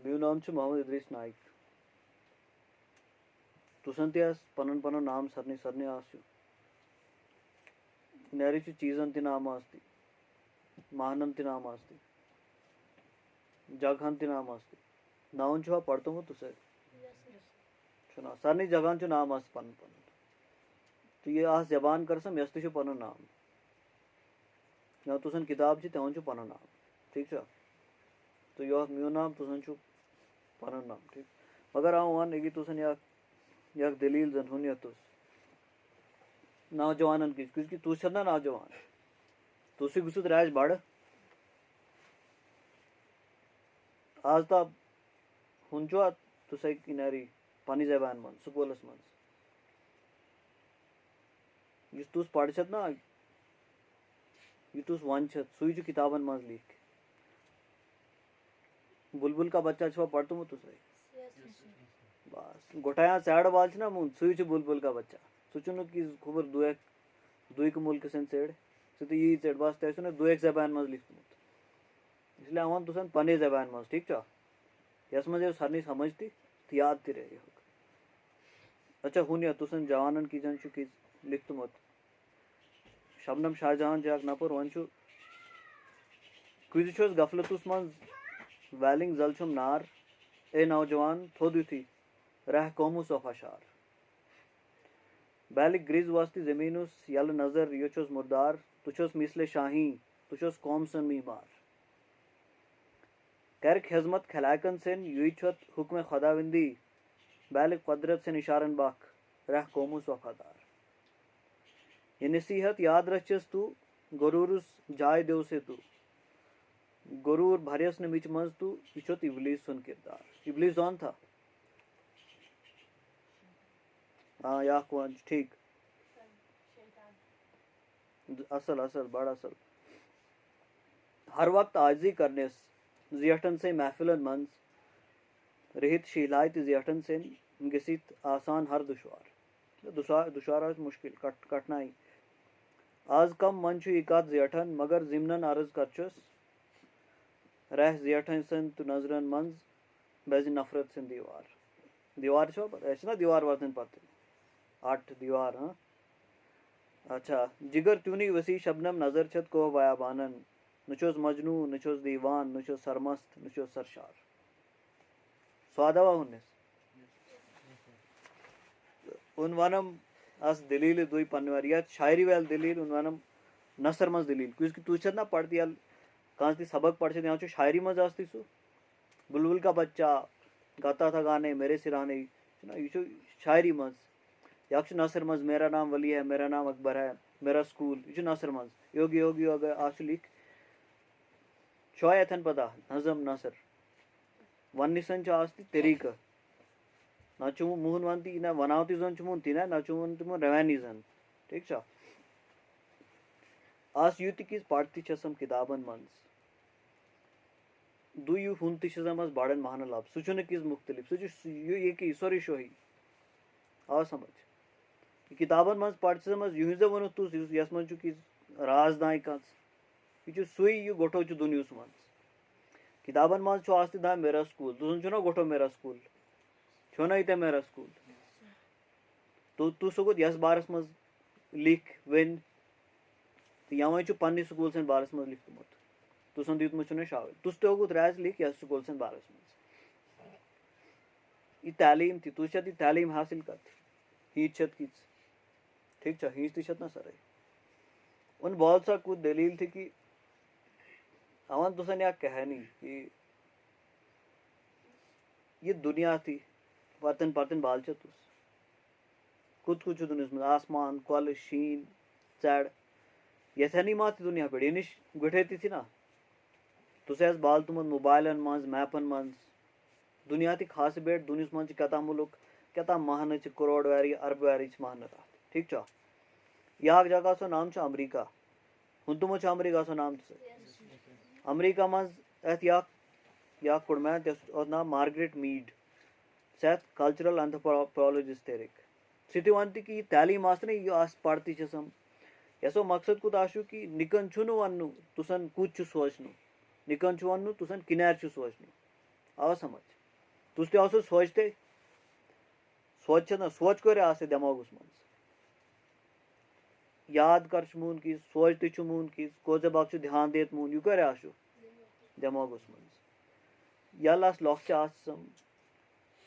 मेरा नाम छ मोहम्मद इदरीस नाइक तुसन ते पन पन नाम सरनी सरनी आसु नेरी चीजन ते नाम आस्ति मानन ते नाम आस्ति जगहन ते नाम आस्ति नाउन छवा पढ़तो मु तुसे सुना सरनी जगहन च नाम आस्ति पन पन तो ये आस जबान करसम यस्तु छ पन नाम या तुसन किताब छ तेवन छ पन नाम ठीक छ तो यो म्यो नाम तुसन छ पन नाम ठीक मगर आऊं वन एगी तुसन या दलील जन हुनिया तुस नौजवानन की क्योंकि तू छना नौजवान तुसी गुसुत राज बड़ आज तब हुंजो तुसे किनारी पानी जबान मन सुकोलस मन ये तुस पढ़छत ना ये तुस वंचत सुई जो किताबन मन लिख बुलबुल का बच्चा छवा पढ़तो मु तुसे बस गोटाया चाड़ बाल छ ना मुन सुई जो बुलबुल का बच्चा सोचनो कि खबर दुई के मुल्क सेन सेड से तो ये सेड बस तैसो ने दो एक जबान मज लिखतो इसलिए आवन तुसन पने जबान मज ठीक छ यस मजे सरनी समझती तो याद ती रहे अच्छा हुनिया तुसन जवानन की जन की लिखतो मत शबनम शाहजहां जाक नपर वंचु कुछ छोस गफलतुस मज वैलिंग जलछुम नार ए नौजवान थोदु थी रह कोमु सोफाशार बैलिक ग्रिज वास्ती जमीनुस यल नजर योचोस मुर्दार तुचोस मिसले शाही तुचोस कौम सन मीमार कर खिजमत खलाकन सेन युचत हुक्म खुदाविंदी बैलिक कुदरत से इशारन बाक रह कोमुस वफादार ये नसीहत याद रचस तू गुरूरुस जाय देव से तू गुरूर भरियस ने मिच मंज तू इचोत इब्लीस सुन किरदार इब्लीस जौन था हाँ या कौन ठीक असल असल बड़ा असल हर वक्त आजी करने जियटन से महफिलन मंज रहित शीलायत जियटन से गसित आसान हर दुश्वार मुश्किल कठिनाई आज कम मंचु इकात जियटन मगर जिमनन अर्ज करचुस रह जियटन सन तु नजरन मंज बेज नफरत सन दीवार छो ऐसे ना दीवार वर्तन पाते 8 दीवार हाँ अच्छा जिगर त्यूनी वसी शबनम नजर छत को बयाबानन नचोस मजनू नचोस दीवान नचोस सरमस्त नचोस सरशार स्वादवा हुन्नेस उनवानम अस दलील दुई पन्नवारियात शायरी वाल दलील उनवानम नसर मज दलील क्योंकि तू छत ना पढ़ती याल कांति सबक पढ़ छत यहाँ छो शायरी मज आस्ती सु बुलबुल का बच्चा गाता था गाने मेरे सिराने ना ये शायरी मज याक्ष नसर मज मेरा नाम वली है मेरा नाम अकबर है मेरा स्कूल ये नसर मज योगी योगी योगी आशुलिक शोयतन पता नजम नसर वन्निसन च आस्ति तरीका नाचु मुहन वंती ना वनावती जन चुमुन तीना नाचु तुम रवानी जन ठीक छ आस युति किस पार्टी छसम किताबन मंस दु यु हुंती छसमस बाडन महान लाभ सुचुन किस मुख्तलिफ सुचु यु ये की सॉरी शोही आ समझ किताबन मंस पार्टी छसमस युहि ज वनु तु यस मंच की राजदाई कास यु सुई यु गोठो च दुनियुस मंस किताबन मंस छ आस्ति दा मेरा स्कूल तुसन छ न गोठो मेरा स्कूल छो ना इते मेरा स्कूल तो तू सगुत यस बारस मज लिख वेन तो यहाँ छु पन्नी स्कूल से बारस मज लिख तुमत तुसन दित मुझ ने शामिल तुस तो होगुत राज लिख यस स्कूल से बारस मज ये तालीम थी तू छत तालीम हासिल कर ही छत की ठीक छ ही छत ना सर उन बहुत सा कुछ दलील थी कि अवन तुसन या कहानी कि ये दुनिया थी परतन परतन बाल छ तुस कुछ दुनिया में आसमान कल शीन चढ़ यथनी मात दुनिया पे निश गुठेती थी ना तुसे आज बाल तुम मोबाइलन मंज मैपन मंज दुनिया थी खास बेट दुनिया मंज कता मुलुक कता महान करोड़ वारी अरब वारी महान ठीक छ याक जगह सो नाम छ अमेरिका हुन तुम छ अमेरिका सो नाम अमेरिका मंज एथ याक कुड़मै और नाम मार्गरेट मीड सैथ कल्चरल एंथ्रोपोलॉजिस्ट तेरिक सितिवंती की तालीम आसने यो आस पढ़ती छसम यसो मकसद कुत आशु कि निकन छुनु वन्नु तुसन कुछ सोचनु निकन वन तुसन किनार सोचने आवा समझ तुस तो सोचते सोच ना सोच कर दिमागस मज याद कर मून की सोच तू मून की कोज बाग ध्यान देत मून यह कर दिमागस मज यल लॉक्च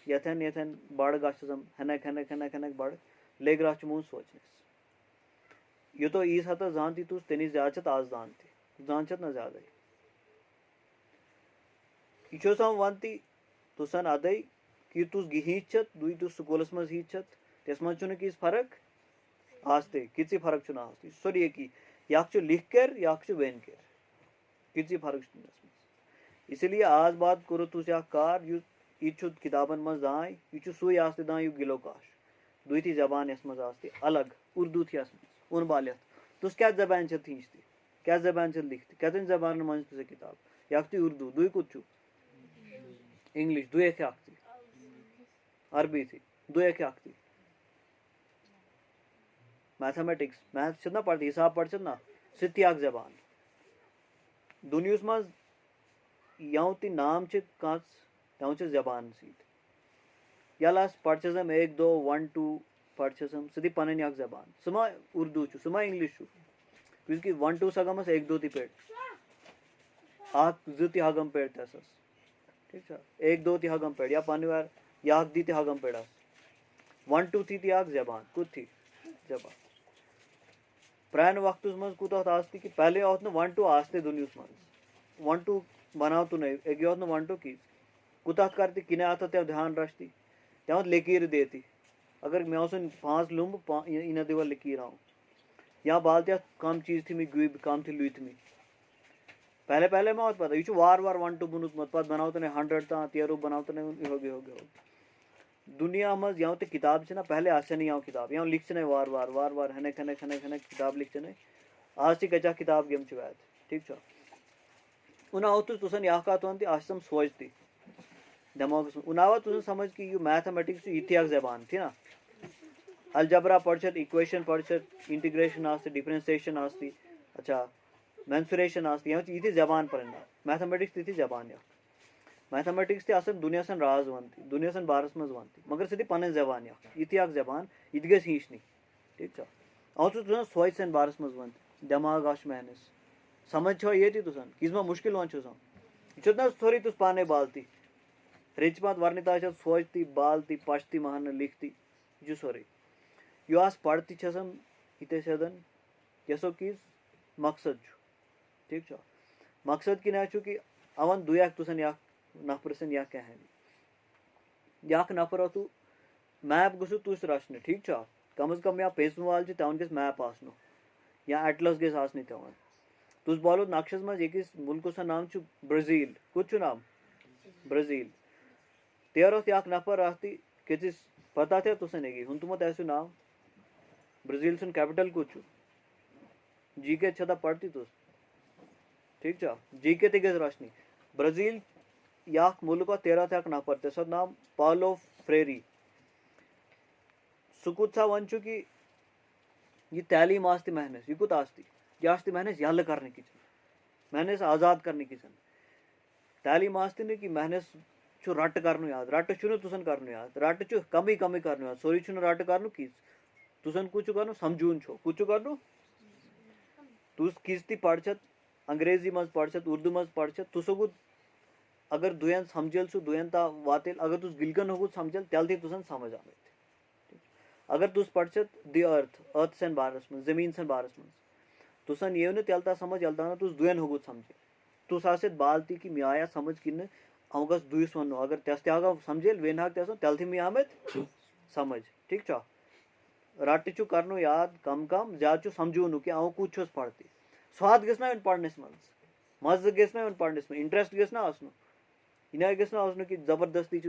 यथन यथन बड़ गम हनक हनक हनक हनक बड़ लेग रहा मून सोचनस यह तो ईस हत जान तुस तनी ज्यादा आज जान जान ना ज्यादा यह वन तुसन अदे कि तुस हीच दुई तुस स्कूलस मज हीच तस मज किस फर्क आस्ते किसी फर्क आस्ते सोरी कि यह लिख कर यह वन कर किसी फर्क इसलिए आज बात करो तुस कार यह किताबन मज दाए यह सुई आस्ते दाए यह गिलो काश दुई जबान यस मज आस्ते अलग उर्दू थी यस मज उन बाल तुस क्या जबान थींच क्या जबान लिखती कतन जबान मज तुझे किताब यह उर्दू दुई कुछ इंग्लिश दुए अरबी थी दुए मैथमेटिक्स मैथ ना पढ़ती हिसाब पढ़ ना सह जबान दुनिया मज यौ ती नाम तौ जबान सत यल पढ़म 1 2 1 2 पढ़म सह पन जबान सह मा उर्दू सह मा इंग्लिश क्योंकि 1 2 सगमस 1 2 पे जो हगम पे ठीक है 1 2 हगम पे या पन वार या दी हगम पे 1 2 थी जबान कुत थी जबान प्रान वक्त मज कूत आस्ती कि पहले ओत न 1 2 आस्ते दुनिया मज 1 2 बनाव तो नहीं एक 1 2 की कुत करती किने आता त्या ध्यान रचती त्या लकीर देती अगर मैं उस 5 लुम इन दिवा लकीर आऊँ या बाल त्या कम चीज थी मी गुब कम थी लुत मी पहले पहले मैं पता यह वार वार 1 2 बुनुत मत पत बनाव तो नहीं 100 ता तेरू बनाव तो नहीं होगी दुनिया मज यहाँ तो किताब से ना पहले आसे नहीं यहाँ किताब यहाँ लिख नहीं वार वार वार वार हनक हनक हनक हनक किताब लिख नहीं आज ती कचा किताब गम वैद ठीक है उन आओ तुसन यह कत वन तम सोचती दिमाग उन आवा तुसन समझ कि यह मैथमेटिक्स इतिहास जबान थी ना अलजबरा पढ़ इक्वेशन पढ़ इंटीग्रेशन आस्ती डिफरेंशिएशन आस्ती अच्छा मेंसुरेशन आस्ती यहाँ ये जबान पढ़ना मैथमेटिक्स थी जबान या मैथमेटिक्स असन दुनिया सन राज वनती दुनिया सन बारस मज वनती मगर सह पन जबान यह जबान यह गई हीचनी ठीक है अव तुसन सोच सन बारस मज वन दिमाग आश महनस समझ छो ये तुसन किस मुश्किल वन यह ना सोरी तुस पाने बालती रिच पत वर्णिता सोचती बालती पछती महान लिखती यह सोरे यह पढ़ती इत सदन यसो किस मकसद ठीक है मकसद कि कि अवन दुया तुसन या नफर सन या कहानी या नफर तू मैप गु तुस रचने ठीक है कम अज कम या पेसन वाल तवन गस मैप आसनो या एटलस गस आसने तवन तुस बोलो नक्शस मज अकिस मुल्क नाम ब्राजील कुछ नाम ब्राजील तेर या नफर आती किस पता थे तुसन एगी हूं तुम नाम ब्राजील सुन कैपिटल कुछ जी के छता पढ़ती तुस ठीक है जी के ते गस रचनी ब्राजील या मुल्क तेरह तक नफर तस नाम पालो फ्रेरी सह कुत वन कि यह तालीम आस्ती महनस यह कुत आस्ती यह आस्ती महनस यल करने की महनस आज़ाद करने की तालीम आस्ती न कि महनस रट कर याद रट तुसन कर याद रट कमी कमी कर याद सोरी रट कर कि तुसन कुछ कर समझून कुछ कर तुस किस ती पढ़ अंग्रेजी मज पढ़ उर्दू मज पढ़ तुस अगर दुयन समझल सह दुयन ता वातिल अगर तुस गिलगन हो समझल तेल थी तुसन समझ आ अगर तुस पढ़ द अर्थ सन बारस मज जमीन सन बारस मज तुसन ये तेल ता समझ अलता तुस दुयन हो समझ तुस आसित बाल ती कि मे आया समझ कि अव गस दुस वन अगर तस तह समझेल वन हक तेल थी मे आमत समझ ठीक है रट कर याद कम कम ज्यादा समझून कि अव कुछ पढ़ती स्वाद गस ना पढ़नस मज मज गस ना पढ़नस मज इंटरेस्ट गस ना आसन यह गस ना कि जबरदस्ती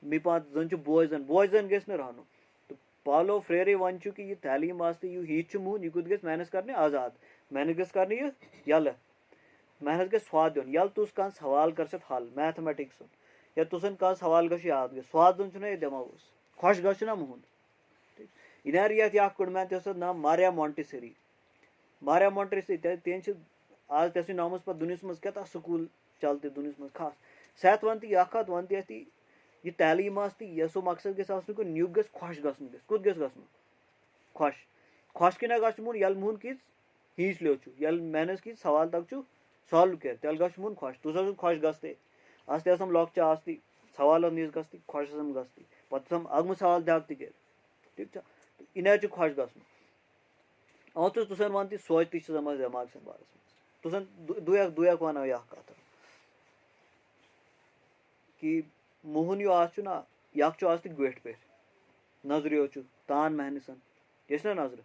मे पात जन बोजन बोजन गस ना रहन तो पालो फ्रेरे वन कि यह तालीम आस्ते यह हीच मून यह कुत गस मेहनत करने आज़ाद मेहनत गस करने यह यल मेहनत गस स्वाद दिन यल तुस कह सवाल कर हल मैथमेटिक्स या तुसन कह सवाल गो याद गस स्वाद दिन यह दिमाग खुश गो ना मुहन इन रियात या कुड़ मैं नाम मारिया मॉन्टेसरी तेन आज तेस नामस पर दुनिया मज क्या स्कूल चलते दुनिया मज खास सेहत वन यह कत वन यह तलीम यह सो मकसद गो न्यूक गस खुश गन कुत गस खुश खुश कि गु मुन यल मुन कि हीच लियो यल मेहनत कि सवाल तक सॉल्व कर तेल गु मुन खुश तुस खुश गस्ते अस लॉक्च आस्ती सवाल नीस गस्ती खुश गस्ती पे अगम सवाल दग कर ठीक इन खुश गन अवत तुसन वन सोच तमस दिमाग सन बारस तुसन दुयक वन यह कत कि मोहन यो आज ना यख आज गोठ पे नजर यो तान महनिसन ये ना नजर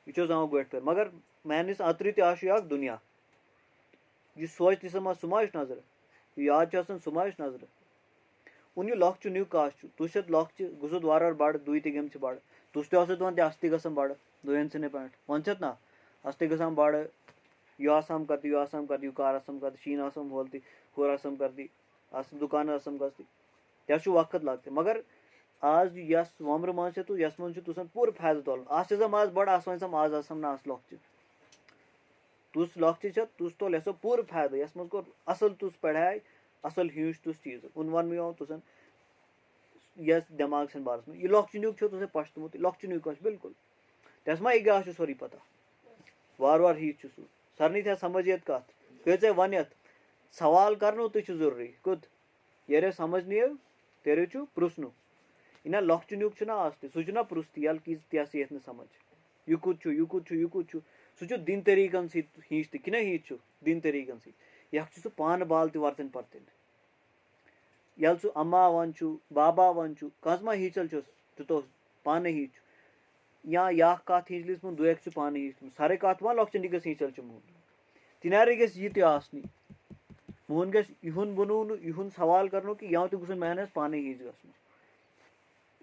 यह जमा गोठ पे मगर महनिस अतरी तक दुनिया यह सोच तम सुमाश नजर याद सुमाश नजर उन यह लॉक्च न्यू काश तुस लॉक्च गुसुत वार बड़ दुई तम बड़ तुस वन अस गसन बड़ दुन सने पे वन ना अस गसान बड़ यह आसम कर यह आसम कर यह कार आसम कर शीन आसम होलती हुर आसम कर अस दुकान आसम गस्ती तस वक्त लगते मगर आज यस वम्र मज तो यस मज तुसन पूर फायदा तुल अस आज बड़ अस वन आज आसम ना अस लॉक्च तुस लॉक्च तुस तुल यस पूर फायदा यस मज कोर असल तुस पढ़ाई असल ह्यूच तुस चीज उन वन मे तुसन यस दिमाग सन बारस में यह लॉक्च न्यूक तुस पछतमुत लॉक्च न्यूक बिल्कुल तस मा यह सोरी पता वार वार ही सू सरनी थे समझ ये कत कह वन सवाल करनो तो जरूरी कुत ये समझ नहीं तेरे पृष्नु इन लॉक्च न्यूक ना आस्ते सह पृष्ठ यल कि ये समझ यह कुत यह कुत यह कुत सह दिन तरीकन हीच कि हीच दिन तरीकन सह सह पान बाल वर्तन पर्तन यल सह अम्मा वन बाबा वन कजमा हीचल तो पान हीच या यह कत हीच लिस दुयक पान हीच सारे कत वन लॉक्चन गस हीचल मोहन तिनारे गस यह आसनी मोहन गस इहुन बनू इहुन सवाल करनो कि यहाँ गुसन मेहनत पाने हीच गसन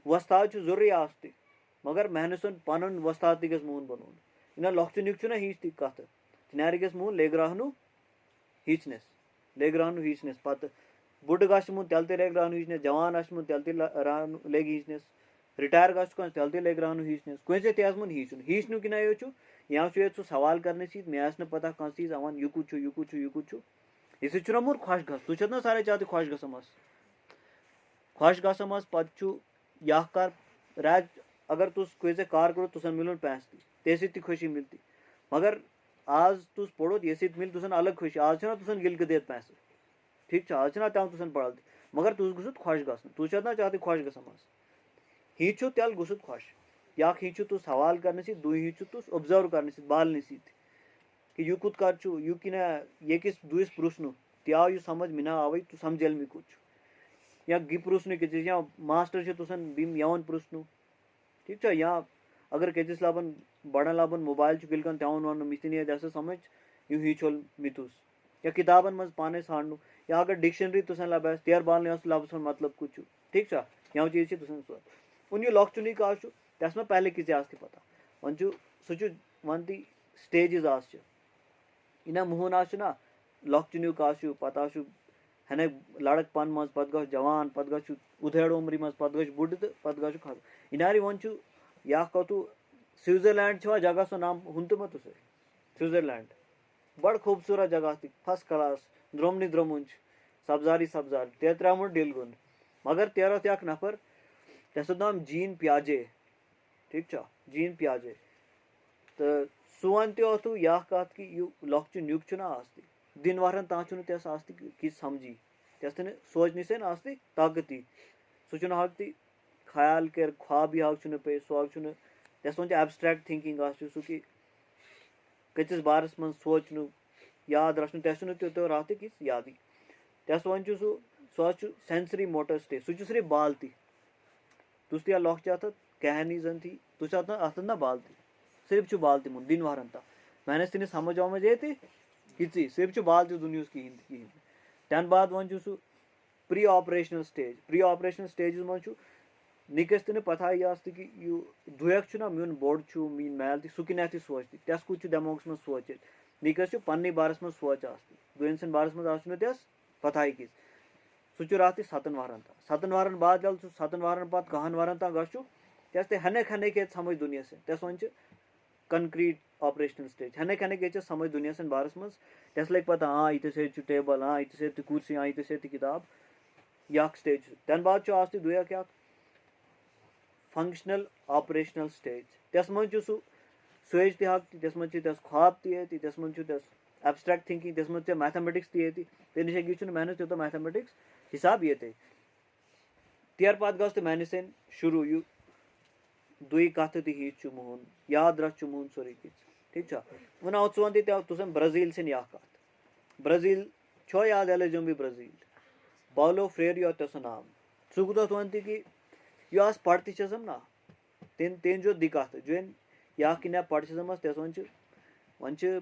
वस्ताद जरूरी आस्ते मगर मेहनत पन वस्ताद गस मोहन बनू इन लॉक्च न्यूक ना हीच ती कत तिनारे गस मोहन लेग्राहनु हीचनेस लेग्राहनु हीचनेस पत बुढ़ गस मोहन तेल लेग्राहनु हीचनेस जवान आस मोहन तेल लेग हीचनेस रिटायर गस तेल लेग्राहनु हीचनेस कुछ मोहन हीचन हीचनु कि यहाँ ये सवाल करने मे पता कह चीज अवन यह कुछ यह कुछ यह कुछ इस मोर खुश गस तुझ ना सारे ज्यादा खुश गस खुश गस पे यह कर रैज अगर तुस कोई कार करो तुसन मिलन पैसे ते खुशी मिलती मगर आज तुस पढ़ो ये मिल तुसन अलग खुशी आज ना तुसन गिल देत पैसे ठीक आज ना तम तुसन पढ़ल मगर तुस गुसुत खुश गसन तुझ ना चाहते खुश गस हीचु तेल गुसुत खुश या हीचु तुस सवाल करने दुई हीचु तुस ऑब्जर्व करने बालने कि यू कुत कर यू कि ये किस दुस पृष्नु त्या यू समझ मिना आवई तू समझल मी कुछ या गि पृष्नु कि या मास्टर तुसन बिम यवन पृष्नु ठीक या अगर केजिस लाबन बड़न लाबन मोबाइल गिलकन त्यावन वन मिथिन ऐसे समझ यू हीचोल मितुस या किताबन मज पाने साणनु या अगर डिक्शनरी तुसन लबस तेर बाल लबस मतलब कुछ ठीक यहाँ चीज तुसन सो उन यू लॉक चुनी का तस में पहले किसी आस्ती पता वन सह वन ती स्टेजेस आज इन मोहन आज ना लॉक चुनिक आसू पत आसू हने लड़क पन मज पे गो जवान पे गो उधेड़ उम्री मज पे गो बुढ़ तो पे गो खत्म इनारी वन या कतु स्विट्जरलैंड छवा जगह सो नाम हुन तो मत स्विट्जरलैंड बड़ खूबसूरत जगह थी फर्स्ट क्लास द्रोमनी द्रोमुंच सब्जारी सब्जारी तेतरामुट डिलगुन मगर तेरह त्याक नफर तस नाम जीन प्याजे ठीक जीन प्याजे तो सह वन तु यह कत कि यू लॉक्च न्यूक ना आस्ती दिन वारन तान तस आस्ती कि समझी तस सोचने से आस्ती ताकती सह हकती ख्याल कर ख्वाब हक पे सह हक तस वन एब्स्ट्रैक्ट थिंकिंग सह कि कचिस बारस मन सोचनु याद रखनु तस तो रात कि याद तस वन सह सेंसरी मोटर स्टेज सह सिर्फ बाल ती तुस या लॉक्च अत कहानी जन थी तुस अत ना बाल ती सिर्फ बाल ती मुन दिन वारन ता मैंने तीन समझ वमझ ये कि सिर्फ बाल ती दुनिया कहीं तन बाद वन प्री ऑपरेशनल स्टेज मन निकस तीन पता आस्ती कि यू दुयक ना मीन बोड़ मीन मैल ती सह कि सोचती तस कुछ दिमाग मज सोच निकस पन्ने बारस मज सोच आस्ती दुन सन बारस मज आस तस पता कि सह रात 7 वारन बाद जल 7 वारन पत 10 वारन तक गु तस हने खने के समझ दुनिया से तस वन कंक्रीट ऑपरेशनल स्टेज हने खने गई समझ दुनिया सन बारस मज तस लग पता हाँ ये से टेबल हाँ ये से कुर्सी हाँ ये से किताब यह स्टेज तन बाद आज दुया क्या फंक्शनल ऑपरेशनल स्टेज तस मज सह सोच तक तस मज तस ख्वाब तस मज तस एब्स्ट्रैक्ट थिंकिंग तस मज मैथमेटिक्स ते निश मेहनत तो मैथमेटिक्स हिसाब ये तेर पत गो तो मेन सन शुरू यू दुई कथ तीच मोहन याद रख मोहन सोरे किच ठीक वन आओ वन तुसन ब्राजील सन यह कथ ब्राजील छो याद एलिजम ब्राजील पाउलो फ्रेरियो तस नाम सह गुत वन कि यह पढ़ती ना तेन जो दि कथ जो या कि पढ़ तस वन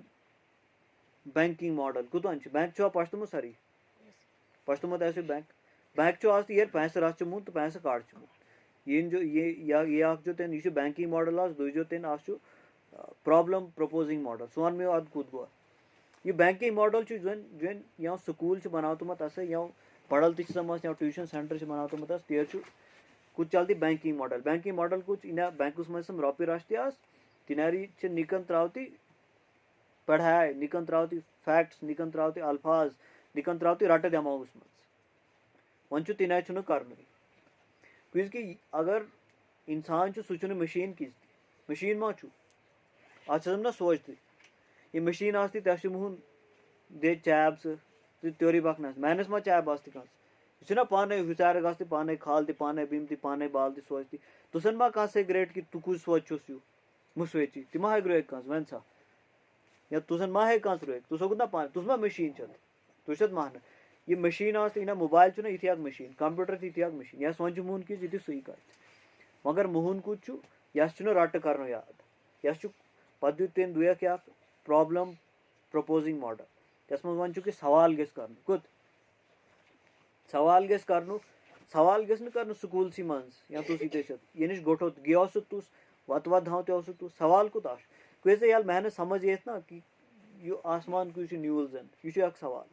बैंकिंग मॉडल कुत वन बैंक छो पढ़तमुत सारी पढ़तमुत बैंक बैंक आज तो ये पैसे रच मुन तो पैसे काट मुन ये जो ये जो तेन यह बैंकिंग मॉडल आज दुई जो तेन आज प्रॉब्लम प्रपोजिंग मॉडल सह वन मे अद कुत गो यह बैंकिंग मॉडल जो या स्कूल बनावतुमत या पढ़ल तमस या ट्यूशन सेंटर बनावतुमत तेर कुछ चलती बैंकिंग मॉडल कुछ इन बैंकस मज रोपये रच तिनारी निकन त्रावती पढ़ाई निकन त्रावती फैक्ट्स निकन त्रावती अल्फाज निकन त्रावती रट दिमागस मज वन तिना कर कि अगर इंसान सह मशीन किस मशीन मा आज ना सोचते ये मशीन आती तस मोहन दे चैब सह तोरी बकन मैनस मा चैब आती कह पाने हुचार ग पाने खाल पाने बीम पाने बाल सोचती तुसन मा कह ग्रेट कि तू कुछ सोचुस यू मु सोची ति मा रोक कह वन सा या तुसन मा हे कह रोक तुस ना पान तुस मा मशीन चल तुझ मान ये मशीन आज इन मोबाइल ये मशीन कंप्यूटर ये मशीन यह सोच मोहन कि ये सही कह मगर मोहन कुछ यह रट कर याद यह पत तेन दुया क्या प्रॉब्लम प्रपोजिंग मॉडल तस मज वन कि सवाल गस कर कुत सवाल गस कर सवाल गस कर स्कूल मज या तुस ये नश गोठो गो तुस वत वत धाव तुस सवाल कुत आश कैसे यल मेहनत समझ ये ना कि यह आसमान कुछ न्यूल जन यह सवाल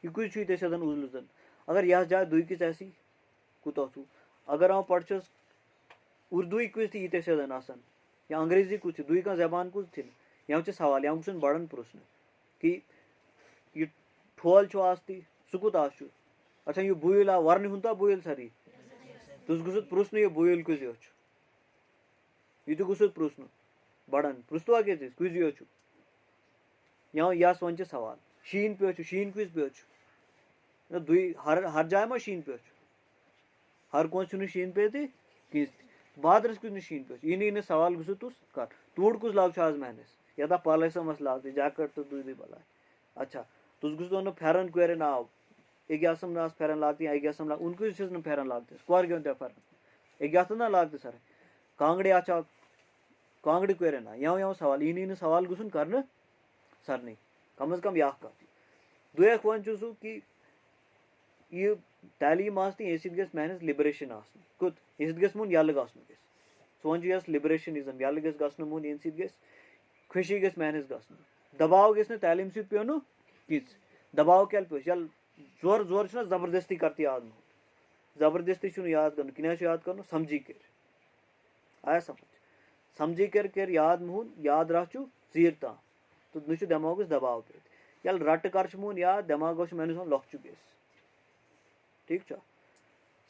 यह कुछ उजल जन अगर यह जाए दुई किस ऐसी कुत अगर हम पढ़स उर्दू कुछ ये सदन आसन या अंग्रेजी कुछ दुई का जबान कुछ थी यहाँ सवाल यहाँ कुछ बड़न पुरुषन कि यह ठोल आज सह कुत आज अच्छा यह बुल आ वर्न हुंता बुल सारी तुस गुसुत पुरुषन यह बुल कुछ यह गुसुत पुरुषन बड़न पुरुषवा कुछ यहाँ यस वन सवाल शीन पे शीन कुछ पे दुई हर जाए मा शीन पे हर कौन शीन पे किस बादरस कुछ शीन पे इन सवाल गुसु तुस कर तूड़ कुछ लाग आज मेहनस या पाल समस लाग जैकेट तो दुई बलाय अच्छा तुस गुस वन फेरन क्वेर नाव एग्यासम ना फेरन लागती एग्यासम लाग उनको फेरन लागते स्क्वार गयो फेरन एग्यासम ना लागते सर कांगड़े अच्छा कांगड़ी क्वेर ना यहाँ सवाल इन सवाल गुसन कर सर नहीं कम अज कम यह कत दुया वन सह कि यह तालीम ये गस मेहनत लिबरेशन कुत ये गस मुन यल गस सह वन यस लिबरेशनिज्म यल गस मुन ये गस खुशी गस मेहनत गस दबाव गस तालीम सत पे नु किस दबाव क्या पे यल जोर जोर जबरदस्ती करती याद जबरदस्ती याद कर क्या याद कर समझी कर आया समझी कर याद मोहन याद रह जीर ताम तो नु दिमागस दबाव पे यल रट कर मोहन याद दिमाग मेहनत लॉक्चु गस ठीक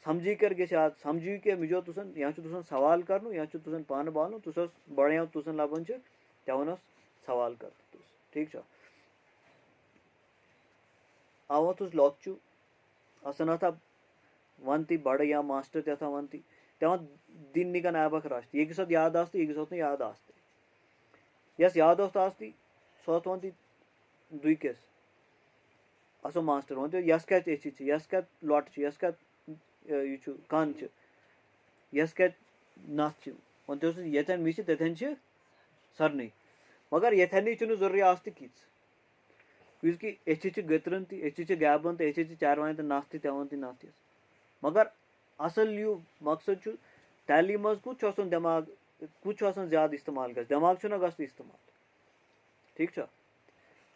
समझी कर याद समझी के मिजो तुसन यहाँ तुसन सवाल कर यहाँ तुसन पान बाल तुस बड़े तुसन लबन त्या वन सवाल कर ठीक आवा तुस लॉक्चु असन अथा वन बड़ या मास्टर तथा वन त्या दिन निकन ऐबक रास्त ये याद आस्त ये याद आस्त यस याद आस्त सो वन दुई किस असो मास्टर वन यस क्या यस क्या लॉट यस क्या यह कन यस क्या नथ वन ये मिस तथन सरनी मगर यथनी जरूरी आस्त किच कि गतरन तह गैबन तो चारवान तो नथ तवन तो नथ मगर असल यू मकसद तालीम मज कुछ दिमाग कुछ ज्यादा इस्तेमाल गस दिमाग ना गस इस्तेमाल ठीक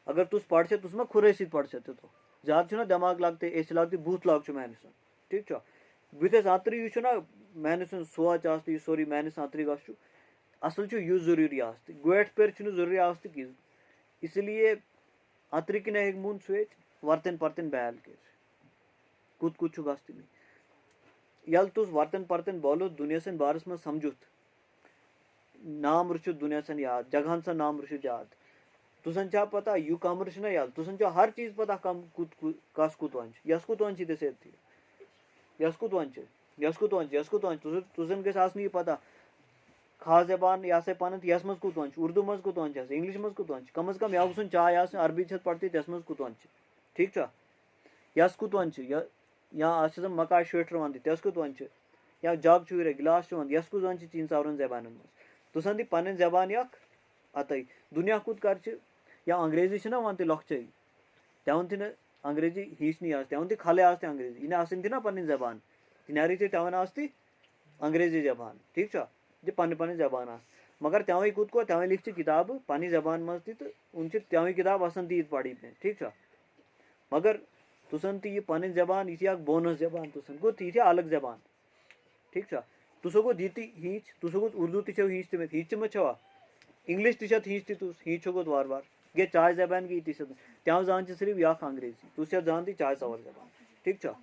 अगर तुस पढ़ तुस मा खुरे सत पढ़ तो ज्यादा दिमाग लगते एस लगते बूथ लाग मेहनत ठीक बुथस अंतर यह मेहनत सोच आस्त यह सोरी मेहनत अंतर गस असल छो यु जरूरी आस्त गोट पर छुन जरूरी आस्त कि इसलिए अत्र कि हेक मुन स्वेच वर्तन पर्तन बैल कर कुत कुत छु गस्त यल तुस वर्तन पर्तन बोलो दुनिया सन बारस में समझुत नाम रुचु दुनिया सन याद जगहन सन नाम रुचु याद तुसन छा पता यु कम रुच ना यल तुसन छा हर चीज पता कम कस कुत वंच यस कुत वंच ते से थी यस कुत वंच यस कुत वंच यस कुत वंच तुसन के साथ नहीं पता खास जबान या से पान यस मज कुत वंच उर्दू मज कुत वंच इंग्लिश मज कुत वंच कम अज कम या गुसन चाय आस अरबी छत पढ़ती तस मज कुत वंच ठीक छा यस कुत वंच या आस मकाय शेटर वन तस कुत वंच या जग चूर गिलास वन यस कुत वंच तीन सावन जबान मज तुसन दी पन जबान यख अतई दुनिया कुत कर या अंग्रेजी ना वन लक्चे तवन ति अंग्रेजी हीचनी आस तवन ति खले आस अंग्रेजी इन आसन ति ना पन जबान तिनारी तवन आस अंग्रेजी जबान ठीक छा जे पन पन जबान आस मगर तवे कुत को तवे लिख किताब पन जबान मज ति उन तवे किताब आसन ती पढ़ी पे ठीक छा मगर तुसन ती पन जबान यह बोनस जबान तुसन गो यह अलग जबान ठीक छा तुसो गो दीती हीच तुसो गो उर्दू ती हीच तमें हीच में छवा इंग्लिश ती हीच ती तुस हीच गो वार वार गे चाय जबान गी ती त्या जान सिर्फ यख अंग्रेजी तुस जान ती चाय सवर जबान ठीक छा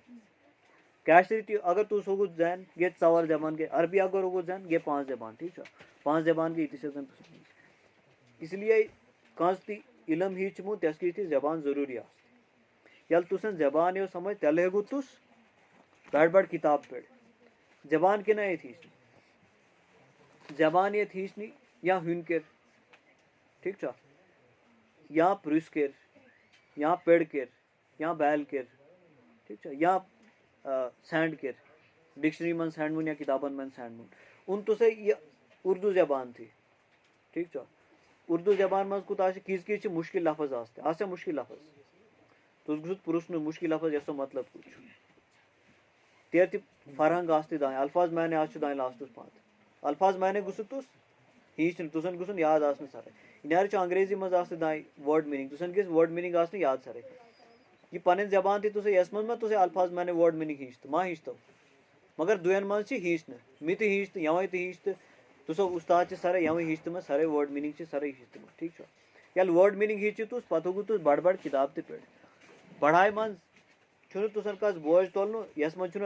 कैशरी अगर तू सोगो जान गे सवर जबान गे अरबी अगर होगो जान गे पांच जबान ठीक छा पांच जबान गी ती इसलिए कस ती इलम हीच मु तस की जबान जरूरी आस यल तुसन जबान यो समझ तेल हेगु तुस बड़ बड़ किताब पढ़ जबान के ना ये थीसनी जबान ये थीसनी या हुन कर ठीक छा या प्रुस कर या पेड़ कर या बैल कर ठीक छा या सैंड कर डिक्शनरी मन सैंड मुन या किताबन मन सैंड मुन उन तो से ये उर्दू जबान थी ठीक छा उर्दू जबान मज कुत किस मुश्किल लफज आस्ते मुश्किल लफज तुस गुसुत पुरुष मुश्किल लफज यसो मतलब कुछ तेर ति फरहंग आस्ते दाएं अल्फाज मैंने आज दाएं लास्ट पात अल्फाज मैंने गुसुत तुस हीच तुसन गुसन याद आसने सारे इनार अंग्रेजी मज आस्ते दाएं वर्ड मीनिंग तुसन किस वर्ड मीनिंग आसने याद सारे ये पन जबान थी तुसे यस मज तुसे अल्फाज मैंने वर्ड मीनिंग हीच मा हीच तो मगर दुयन मज हीच न मित हीच यवें हीच तुसो उस्ताद सारे यवें हीच में सारे वर्ड मीनिंग सारे हीच ठीक छा यल वर्ड मीनिंग हीच तुस पत होगु तुस बड़ बड़ किताब ते पढ़ पढ़ाई मज छुन तुसन कस बोझ तोलनु यस मज